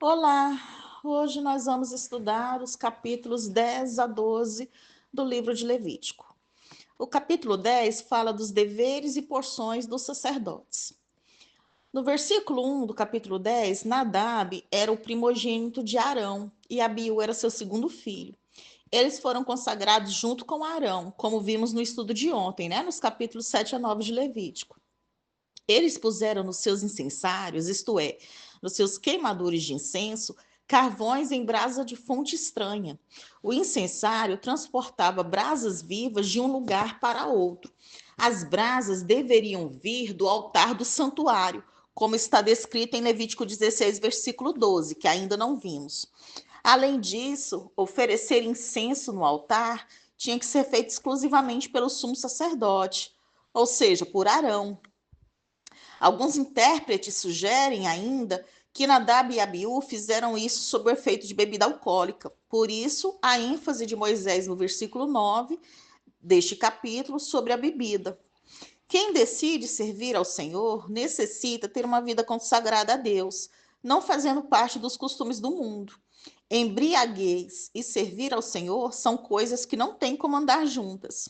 Olá, hoje nós vamos estudar os capítulos 10 a 12 do livro de Levítico. O capítulo 10 fala dos deveres e porções dos sacerdotes. No versículo 1 do capítulo 10, Nadab era o primogênito de Arão e Abiú era seu segundo filho. Eles foram consagrados junto com Arão, como vimos no estudo de ontem, nos capítulos 7 a 9 de Levítico. Eles puseram nos seus incensários, isto é, nos seus queimadores de incenso, carvões em brasa de fonte estranha. O incensário transportava brasas vivas de um lugar para outro. As brasas deveriam vir do altar do santuário, como está descrito em Levítico 16, versículo 12, que ainda não vimos. Além disso, oferecer incenso no altar tinha que ser feito exclusivamente pelo sumo sacerdote, ou seja, por Arão. Alguns intérpretes sugerem ainda que Nadab e Abiú fizeram isso sob o efeito de bebida alcoólica. Por isso, a ênfase de Moisés no versículo 9 deste capítulo sobre a bebida. Quem decide servir ao Senhor necessita ter uma vida consagrada a Deus, não fazendo parte dos costumes do mundo. Embriaguez e servir ao Senhor são coisas que não têm como andar juntas.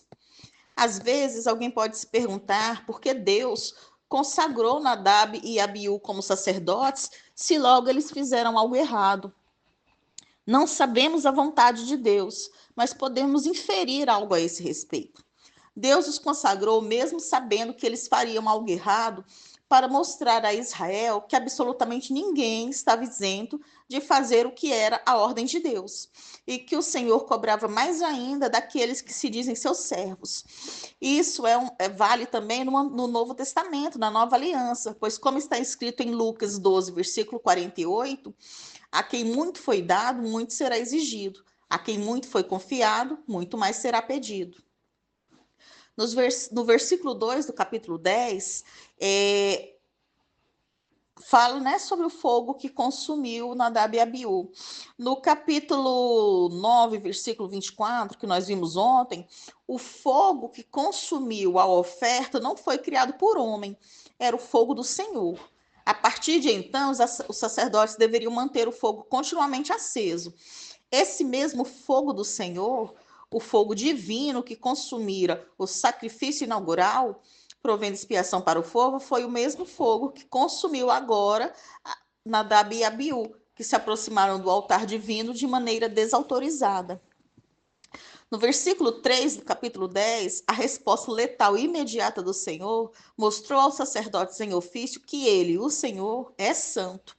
Às vezes, alguém pode se perguntar por que Deus consagrou Nadab e Abiú como sacerdotes se logo eles fizeram algo errado. Não sabemos a vontade de Deus, mas podemos inferir algo a esse respeito. Deus os consagrou mesmo sabendo que eles fariam algo errado para mostrar a Israel que absolutamente ninguém estava isento de fazer o que era a ordem de Deus e que o Senhor cobrava mais ainda daqueles que se dizem seus servos. Isso vale também no Novo Testamento, na Nova Aliança, pois como está escrito em Lucas 12, versículo 48, a quem muito foi dado, muito será exigido. A quem muito foi confiado, muito mais será pedido. No versículo 2 do capítulo 10, fala sobre o fogo que consumiu Nadab e Abiú. No capítulo 9, versículo 24, que nós vimos ontem, o fogo que consumiu a oferta não foi criado por homem, era o fogo do Senhor. A partir de então, os sacerdotes deveriam manter o fogo continuamente aceso. Esse mesmo fogo do Senhor, o fogo divino que consumira o sacrifício inaugural, provendo expiação para o fogo, foi o mesmo fogo que consumiu agora Nadab e Abiú, que se aproximaram do altar divino de maneira desautorizada. No versículo 3 do capítulo 10, a resposta letal e imediata do Senhor mostrou aos sacerdotes em ofício que ele, o Senhor, é santo.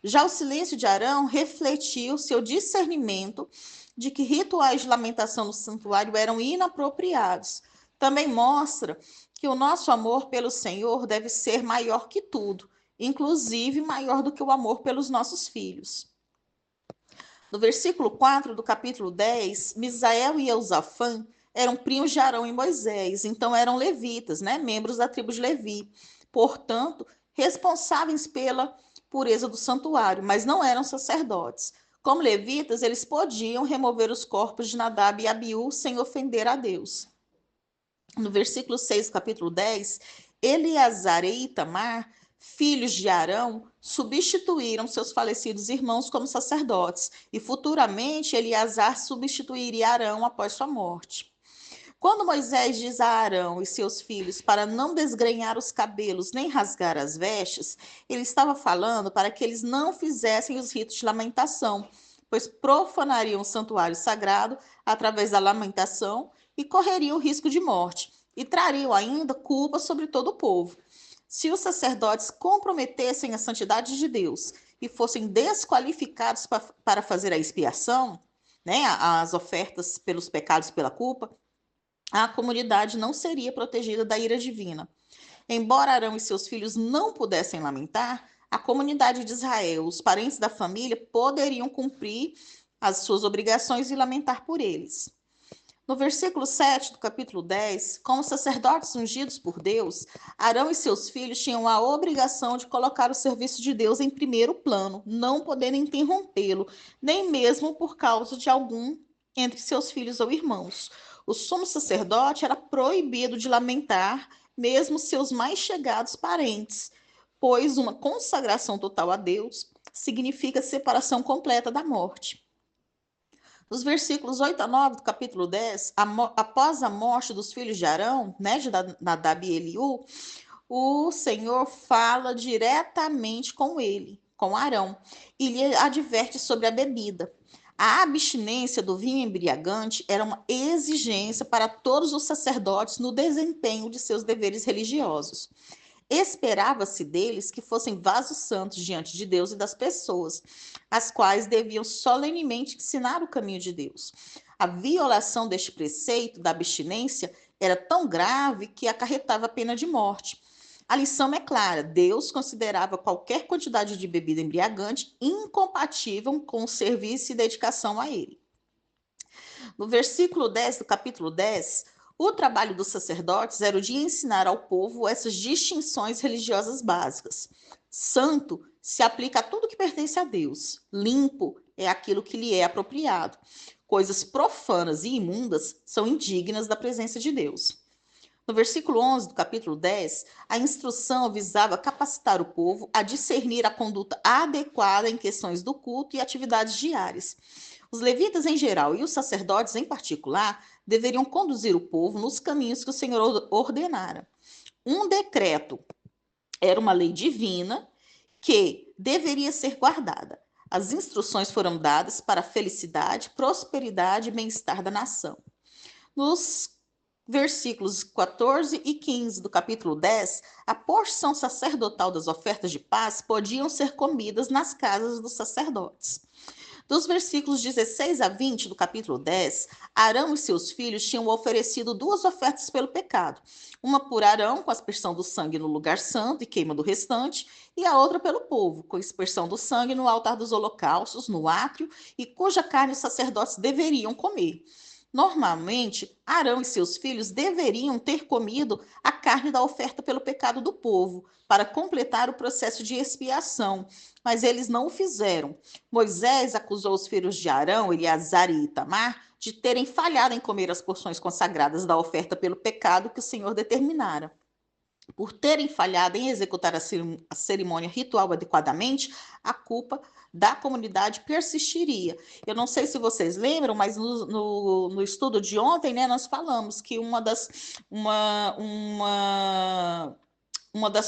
Já o silêncio de Arão refletiu seu discernimento de que rituais de lamentação no santuário eram inapropriados. Também mostra que o nosso amor pelo Senhor deve ser maior que tudo, inclusive maior do que o amor pelos nossos filhos. No versículo 4 do capítulo 10, Misael e Eusafã eram primos de Arão e Moisés, então eram levitas, membros da tribo de Levi. Portanto, responsáveis pela pureza do santuário, mas não eram sacerdotes. Como levitas, eles podiam remover os corpos de Nadab e Abiú sem ofender a Deus. No versículo 6 do capítulo 10, Eleazar e Itamar, filhos de Arão, substituíram seus falecidos irmãos como sacerdotes, e futuramente Eleazar substituiria Arão após sua morte. Quando Moisés diz a Arão e seus filhos para não desgrenhar os cabelos nem rasgar as vestes, ele estava falando para que eles não fizessem os ritos de lamentação, pois profanariam o santuário sagrado através da lamentação e correriam o risco de morte, e trariam ainda culpa sobre todo o povo. Se os sacerdotes comprometessem a santidade de Deus e fossem desqualificados para fazer a expiação, as ofertas pelos pecados e pela culpa, a comunidade não seria protegida da ira divina. Embora Arão e seus filhos não pudessem lamentar, a comunidade de Israel, os parentes da família, poderiam cumprir as suas obrigações e lamentar por eles. No versículo 7 do capítulo 10, como sacerdotes ungidos por Deus, Arão e seus filhos tinham a obrigação de colocar o serviço de Deus em primeiro plano, não podendo interrompê-lo, nem mesmo por causa de algum entre seus filhos ou irmãos. O sumo sacerdote era proibido de lamentar mesmo seus mais chegados parentes, pois uma consagração total a Deus significa separação completa da morte. Nos versículos 8 a 9 do capítulo 10, após a morte dos filhos de Arão, né, de Nadab e Eliú, o Senhor fala diretamente com ele, com Arão, e lhe adverte sobre a bebida. A abstinência do vinho embriagante era uma exigência para todos os sacerdotes no desempenho de seus deveres religiosos. Esperava-se deles que fossem vasos santos diante de Deus e das pessoas, as quais deviam solenemente ensinar o caminho de Deus. A violação deste preceito da abstinência era tão grave que acarretava a pena de morte. A lição é clara: Deus considerava qualquer quantidade de bebida embriagante incompatível com o serviço e dedicação a ele. No versículo 10 do capítulo 10, o trabalho dos sacerdotes era o de ensinar ao povo essas distinções religiosas básicas. Santo se aplica a tudo que pertence a Deus. Limpo é aquilo que lhe é apropriado. Coisas profanas e imundas são indignas da presença de Deus. No versículo 11 do capítulo 10, a instrução visava capacitar o povo a discernir a conduta adequada em questões do culto e atividades diárias. Os levitas em geral e os sacerdotes em particular deveriam conduzir o povo nos caminhos que o Senhor ordenara. Um decreto era uma lei divina que deveria ser guardada. As instruções foram dadas para a felicidade, prosperidade e bem-estar da nação. Nos versículos 14 e 15 do capítulo 10, a porção sacerdotal das ofertas de paz podiam ser comidas nas casas dos sacerdotes. Dos versículos 16 a 20 do capítulo 10, Arão e seus filhos tinham oferecido duas ofertas pelo pecado. Uma por Arão, com a aspersão do sangue no lugar santo e queima do restante, e a outra pelo povo, com a aspersão do sangue no altar dos holocaustos, no átrio, e cuja carne os sacerdotes deveriam comer. Normalmente, Arão e seus filhos deveriam ter comido a carne da oferta pelo pecado do povo, para completar o processo de expiação, mas eles não o fizeram. Moisés acusou os filhos de Arão, Eleazar e Itamar, de terem falhado em comer as porções consagradas da oferta pelo pecado que o Senhor determinara. Por terem falhado em executar a cerimônia ritual adequadamente, a culpa da comunidade persistiria. Eu não sei se vocês lembram, mas no estudo de ontem, né, nós falamos que uma das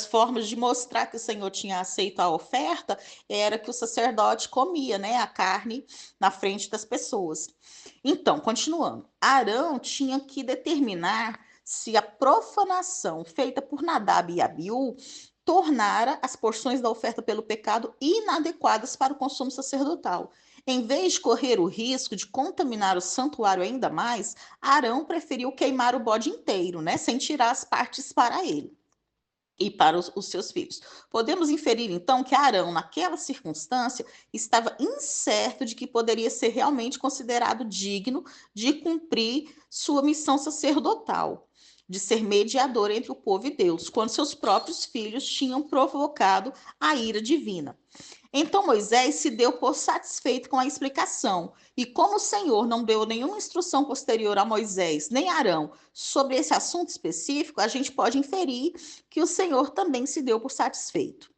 formas de mostrar que o Senhor tinha aceito a oferta era que o sacerdote comia, né, a carne na frente das pessoas. Então, continuando, Arão tinha que determinar se a profanação feita por Nadab e Abiú tornara as porções da oferta pelo pecado inadequadas para o consumo sacerdotal. Em vez de correr o risco de contaminar o santuário ainda mais, Arão preferiu queimar o bode inteiro, né, sem tirar as partes para ele e para os seus filhos. Podemos inferir, então, que Arão, naquela circunstância, estava incerto de que poderia ser realmente considerado digno de cumprir sua missão sacerdotal, de ser mediador entre o povo e Deus, quando seus próprios filhos tinham provocado a ira divina. Então Moisés se deu por satisfeito com a explicação, e como o Senhor não deu nenhuma instrução posterior a Moisés nem a Arão sobre esse assunto específico, a gente pode inferir que o Senhor também se deu por satisfeito.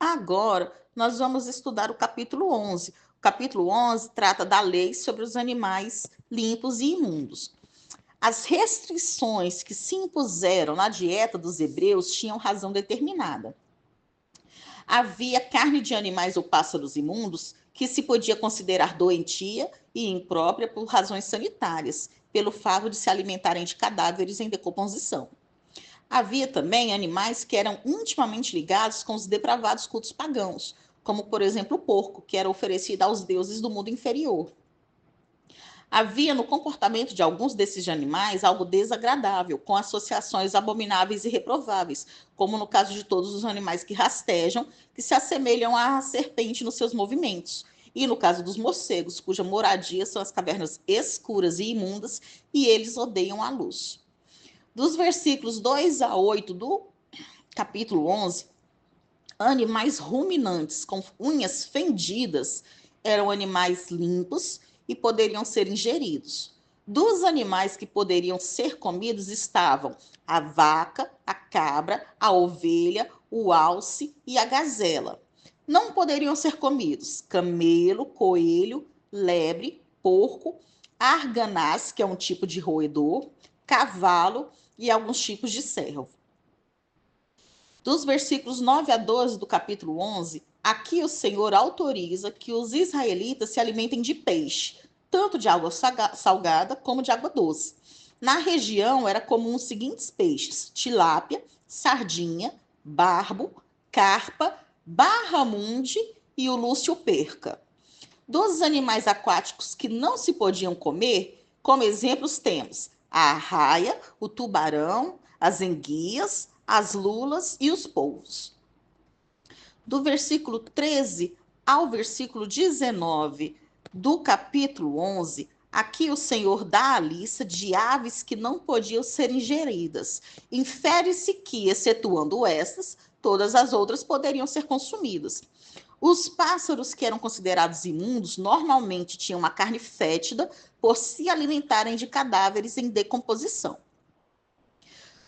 Agora, nós vamos estudar o capítulo 11. O capítulo 11 trata da lei sobre os animais limpos e imundos. As restrições que se impuseram na dieta dos hebreus tinham razão determinada. Havia carne de animais ou pássaros imundos que se podia considerar doentia e imprópria por razões sanitárias, pelo fato de se alimentarem de cadáveres em decomposição. Havia também animais que eram intimamente ligados com os depravados cultos pagãos, como, por exemplo, o porco, que era oferecido aos deuses do mundo inferior. Havia no comportamento de alguns desses animais algo desagradável, com associações abomináveis e reprováveis, como no caso de todos os animais que rastejam, que se assemelham à serpente nos seus movimentos, e no caso dos morcegos, cuja moradia são as cavernas escuras e imundas, e eles odeiam a luz. Dos versículos 2 a 8 do capítulo 11, animais ruminantes com unhas fendidas eram animais limpos e poderiam ser ingeridos. Dos animais que poderiam ser comidos estavam a vaca, a cabra, a ovelha, o alce e a gazela. não poderiam ser comidos: camelo, coelho, lebre, porco, arganaz, que é um tipo de roedor, cavalo e alguns tipos de cervo. Dos versículos 9 a 12 do capítulo 11, aqui o Senhor autoriza que os israelitas se alimentem de peixe, tanto de água salgada como de água doce. Na região era comum os seguintes peixes: tilápia, sardinha, barbo, carpa, barramundi e o lúcio-perca. Dos animais aquáticos que não se podiam comer, como exemplos temos a arraia, o tubarão, as enguias, as lulas e os polvos. Do versículo 13 ao versículo 19 do capítulo 11, aqui o Senhor dá a lista de aves que não podiam ser ingeridas. Infere-se que, excetuando estas, todas as outras poderiam ser consumidas. Os pássaros que eram considerados imundos normalmente tinham uma carne fétida por se alimentarem de cadáveres em decomposição.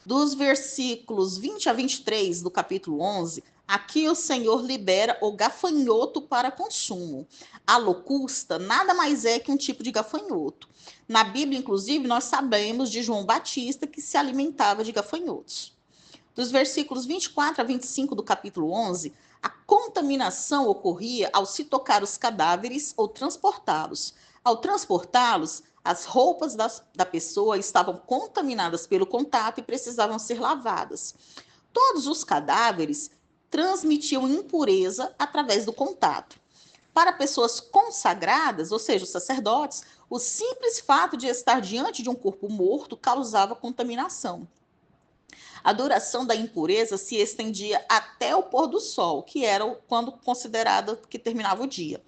Dos versículos 20 a 23 do capítulo 11, aqui o Senhor libera o gafanhoto para consumo. A locusta nada mais é que um tipo de gafanhoto. Na Bíblia, inclusive, nós sabemos de João Batista que se alimentava de gafanhotos. Dos versículos 24 a 25 do capítulo 11, a contaminação ocorria ao se tocar os cadáveres ou transportá-los. Ao transportá-los, as roupas da pessoa estavam contaminadas pelo contato e precisavam ser lavadas. Todos os cadáveres transmitiam impureza através do contato. Para pessoas consagradas, ou seja, os sacerdotes, o simples fato de estar diante de um corpo morto causava contaminação. A duração da impureza se estendia até o pôr do sol, que era quando considerado que terminava o dia.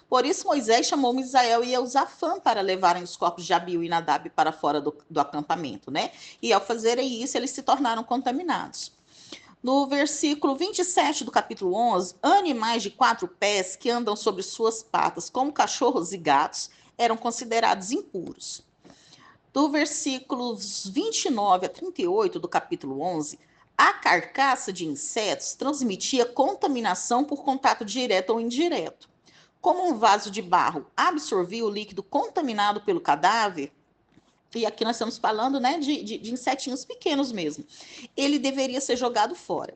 Por isso, Moisés chamou Misael e Eusafã para levarem os corpos de Abiú e Nadab para fora do acampamento, né? E ao fazerem isso, eles se tornaram contaminados. No versículo 27 do capítulo 11, animais de 4 pés que andam sobre suas patas, como cachorros e gatos, eram considerados impuros. Do versículos 29 a 38 do capítulo 11, a carcaça de insetos transmitia contaminação por contato direto ou indireto. Como um vaso de barro absorvia o líquido contaminado pelo cadáver, e aqui nós estamos falando, né, de insetinhos pequenos mesmo, ele deveria ser jogado fora.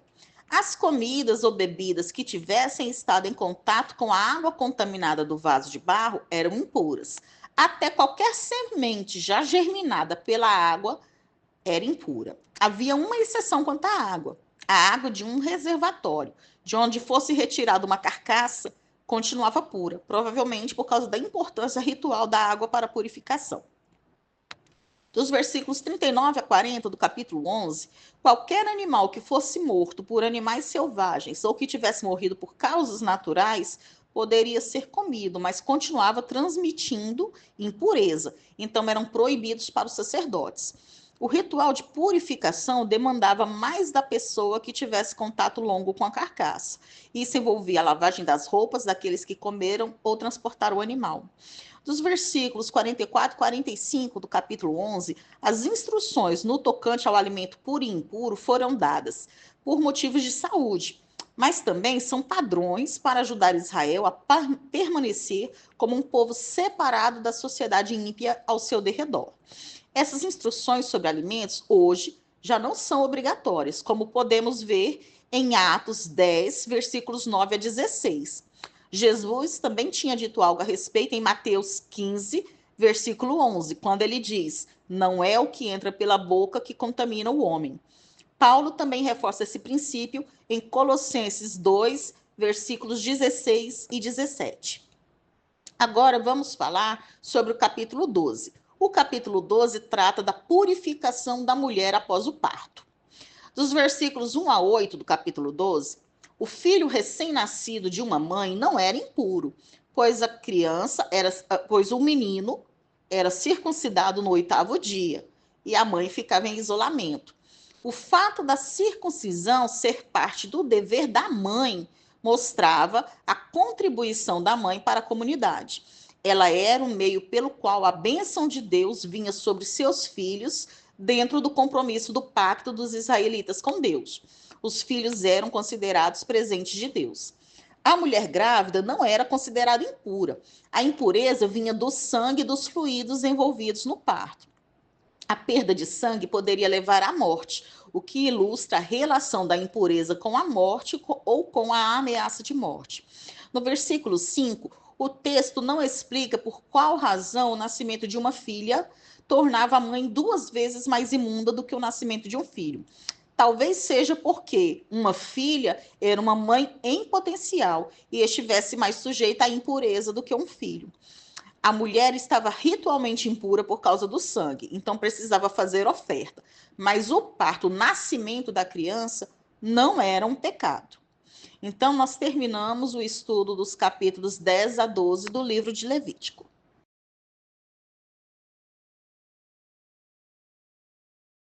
As comidas ou bebidas que tivessem estado em contato com a água contaminada do vaso de barro eram impuras. Até qualquer semente já germinada pela água era impura. Havia uma exceção quanto à água. A água de um reservatório, de onde fosse retirada uma carcaça, continuava pura, provavelmente por causa da importância ritual da água para a purificação. Dos versículos 39 a 40 do capítulo 11, qualquer animal que fosse morto por animais selvagens ou que tivesse morrido por causas naturais poderia ser comido, mas continuava transmitindo impureza. Então eram proibidos para os sacerdotes. O ritual de purificação demandava mais da pessoa que tivesse contato longo com a carcaça. Isso envolvia a lavagem das roupas daqueles que comeram ou transportaram o animal. Dos versículos 44 e 45 do capítulo 11, as instruções no tocante ao alimento puro e impuro foram dadas por motivos de saúde, mas também são padrões para ajudar Israel a permanecer como um povo separado da sociedade ímpia ao seu derredor. Essas instruções sobre alimentos hoje já não são obrigatórias, como podemos ver em Atos 10, versículos 9 a 16. Jesus também tinha dito algo a respeito em Mateus 15, versículo 11, quando ele diz: não é o que entra pela boca que contamina o homem. Paulo também reforça esse princípio em Colossenses 2, versículos 16 e 17. Agora vamos falar sobre o capítulo 12. O capítulo 12 trata da purificação da mulher após o parto. Dos versículos 1 a 8 do capítulo 12, o filho recém-nascido de uma mãe não era impuro, pois o menino era circuncidado no 8º dia e a mãe ficava em isolamento. O fato da circuncisão ser parte do dever da mãe mostrava a contribuição da mãe para a comunidade. Ela era o meio pelo qual a bênção de Deus vinha sobre seus filhos dentro do compromisso do pacto dos israelitas com Deus. Os filhos eram considerados presentes de Deus. A mulher grávida não era considerada impura. A impureza vinha do sangue e dos fluidos envolvidos no parto. A perda de sangue poderia levar à morte, o que ilustra a relação da impureza com a morte ou com a ameaça de morte. No versículo 5, o texto não explica por qual razão o nascimento de uma filha tornava a mãe 2 vezes mais imunda do que o nascimento de um filho. Talvez seja porque uma filha era uma mãe em potencial e estivesse mais sujeita à impureza do que um filho. A mulher estava ritualmente impura por causa do sangue, então precisava fazer oferta. Mas o parto, o nascimento da criança, não era um pecado. Então, nós terminamos o estudo dos capítulos 10 a 12 do livro de Levítico.